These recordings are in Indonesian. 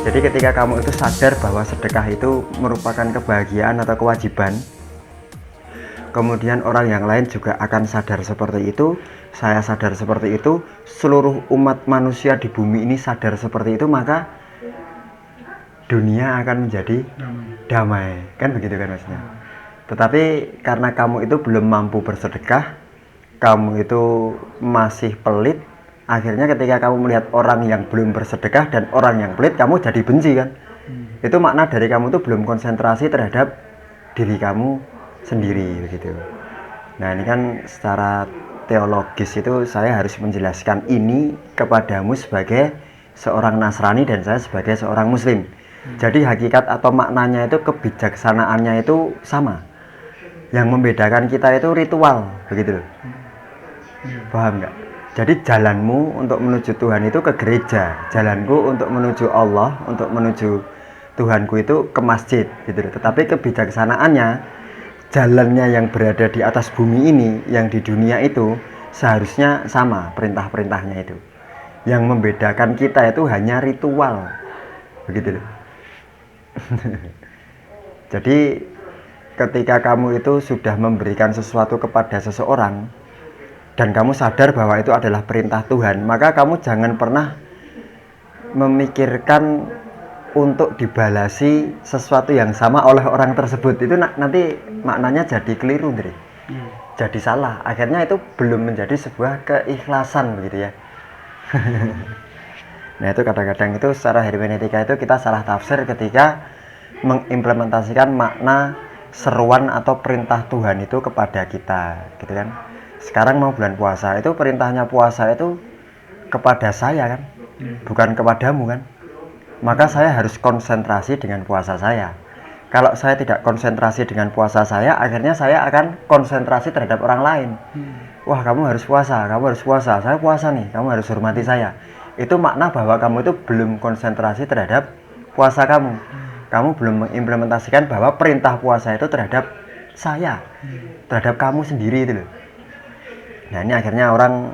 Jadi ketika kamu itu sadar bahwa sedekah itu merupakan kebahagiaan atau kewajiban, kemudian orang yang lain juga akan sadar seperti itu, saya sadar seperti itu, seluruh umat manusia di bumi ini sadar seperti itu, maka dunia akan menjadi damai, kan begitu kan maksudnya. Tetapi karena kamu itu belum mampu bersedekah, kamu itu masih pelit, akhirnya ketika kamu melihat orang yang belum bersedekah dan orang yang pelit, kamu jadi benci kan. Itu makna dari kamu itu belum konsentrasi terhadap diri kamu sendiri begitu. Nah ini kan secara teologis itu saya harus menjelaskan ini kepadamu sebagai seorang Nasrani dan saya sebagai seorang Muslim. Jadi hakikat atau maknanya itu, kebijaksanaannya itu sama. Yang membedakan kita itu ritual begitu loh. Paham nggak? Jadi jalanmu untuk menuju Tuhan itu ke gereja, jalanku untuk menuju Allah, untuk menuju Tuhanku itu ke masjid gitu loh. Tetapi kebijaksanaannya, jalannya yang berada di atas bumi ini, yang di dunia itu seharusnya sama perintah-perintahnya itu. Yang membedakan kita itu hanya ritual begitu loh. Jadi ketika kamu itu sudah memberikan sesuatu kepada seseorang dan kamu sadar bahwa itu adalah perintah Tuhan, maka kamu jangan pernah memikirkan untuk dibalasi sesuatu yang sama oleh orang tersebut. Itu nanti maknanya jadi keliru, Ndri. Jadi salah. Akhirnya itu belum menjadi sebuah keikhlasan begitu ya. Nah itu kadang-kadang itu secara hermeneutika itu kita salah tafsir ketika mengimplementasikan makna seruan atau perintah Tuhan itu kepada kita gitu kan. Sekarang mau bulan puasa, itu perintahnya puasa itu kepada saya kan, bukan kepadamu kan. Maka saya harus konsentrasi dengan puasa saya. Kalau saya tidak konsentrasi dengan puasa saya, akhirnya saya akan konsentrasi terhadap orang lain. Wah kamu harus puasa, kamu harus puasa, saya puasa nih, kamu harus hormati saya. Itu makna bahwa kamu itu belum konsentrasi terhadap puasa kamu. Kamu belum mengimplementasikan bahwa perintah puasa itu terhadap saya, terhadap kamu sendiri itu loh. Nah ini akhirnya orang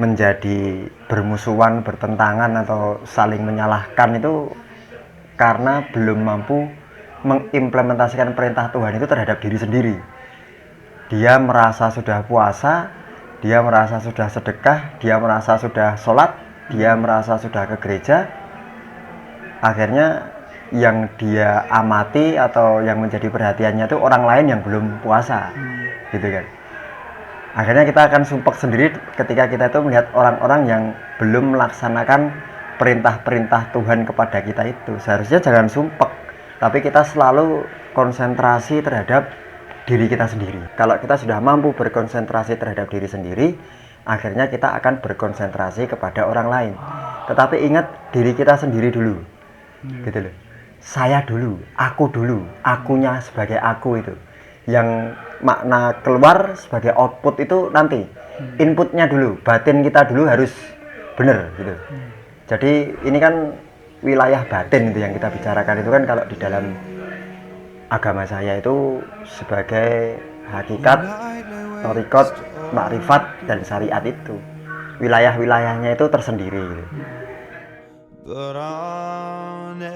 menjadi bermusuhan, bertentangan atau saling menyalahkan itu karena belum mampu mengimplementasikan perintah Tuhan itu terhadap diri sendiri. Dia merasa sudah puasa, dia merasa sudah sedekah, dia merasa sudah sholat, dia merasa sudah ke gereja. Akhirnya yang dia amati atau yang menjadi perhatiannya itu orang lain yang belum puasa, gitu kan. Akhirnya kita akan sumpek sendiri ketika kita itu melihat orang-orang yang belum melaksanakan perintah-perintah Tuhan kepada kita itu. Seharusnya jangan sumpek, tapi kita selalu konsentrasi terhadap diri kita sendiri. Kalau kita sudah mampu berkonsentrasi terhadap diri sendiri, akhirnya kita akan berkonsentrasi kepada orang lain. Tetapi ingat diri kita sendiri dulu, gitu loh. Saya dulu, akunya sebagai aku itu. Yang makna keluar sebagai output itu nanti. Inputnya dulu, batin kita dulu harus benar gitu. Jadi ini kan wilayah batin itu yang kita bicarakan itu kan kalau di dalam agama saya itu sebagai hakikat, thariqat, makrifat dan syariat itu. Wilayah-wilayahnya itu tersendiri gitu. But honestly,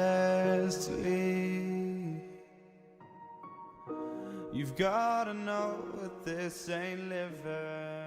you've gotta know that this ain't living.